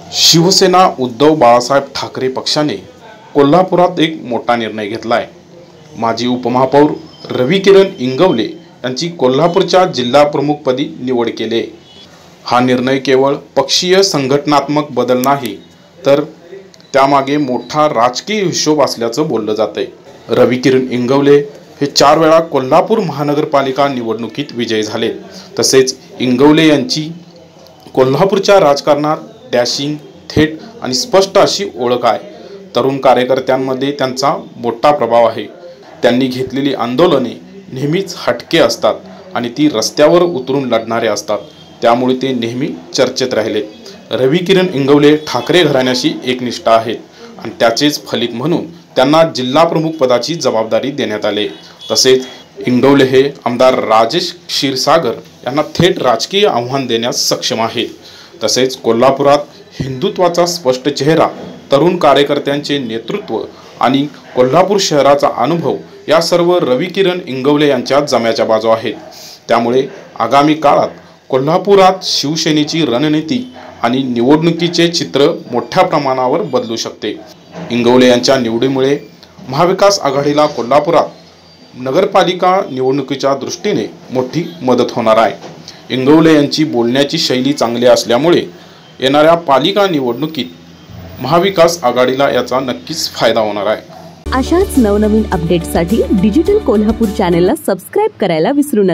शिवसेना उद्धव बाळासाहेब ठाकरे पक्षाने कोल्हापुरात एक मोठा निर्णय घेतला आहे। माजी उपमहापौर रविकिरण इंगवले यांची कोल्हापूरच्या जिल्हा प्रमुखपदी निवड केली आहे। हा निर्णय केवळ पक्षीय संघटनात्मक बदल नाही तर त्यामागे मोठा राजकीय हिशोब असल्याचं बोललं जातंय। रविकिरण इंगवले हे 4 वेळा कोल्हापूर महानगरपालिका निवडणुकीत विजयी झाले। तसेच इंगवले यांची कोल्हापूरच्या राजकारणात डॅशिंग, थेट आणि स्पष्ट अशी ओळख आहे। तरुण कार्यकर्त्यांमध्ये त्यांचा मोठा प्रभाव आहे। त्यांनी घेतलेली आंदोलने नेहमीच हटके असतात आणि ती रस्त्यावर उतरून लढणारे असतात, त्यामुळे ते नेहमी चर्चेत राहिले। रविकिरण इंगवले ठाकरे घराण्याशी एकनिष्ठ आहेत आणि त्याचेच फलित म्हणून त्यांना जिल्हा प्रमुख पदाची जबाबदारी देण्यात आली। तसेच इंगवले हे आमदार राजेश क्षीरसागर यांना थेट राजकीय आव्हान देण्यास सक्षम आहेत। तसेच कोल्हापुरात हिंदुत्वाचा स्पष्ट चेहरा, तरुण कार्यकर्त्यांचे नेतृत्व आणि कोल्हापूर शहराचा अनुभव या सर्व रविकिरण इंगवले यांच्या जम्याच्या बाजू आहेत। त्यामुळे आगामी काळात कोल्हापुरात शिवसेनेची रणनीती आणि निवडणुकीचे चित्र मोठ्या प्रमाणावर बदलू शकते। इंगवले यांच्या निवडीमुळे महाविकास आघाडीला कोल्हापुरात नगरपालिका निवडणुकीच्या दृष्टीने मोठी मदत होणार आहे। इंगवले यांची बोलण्याची शैली चांगली असल्यामुळे येणाऱ्या पालिका निवडणुकीत महाविकास आघाडीला याचा नक्कीच फायदा होणार आहे। अशाच नवनवीन अपडेट्ससाठी डिजिटल कोल्हापूर चॅनेलला सबस्क्राइब करायला विसरू नका।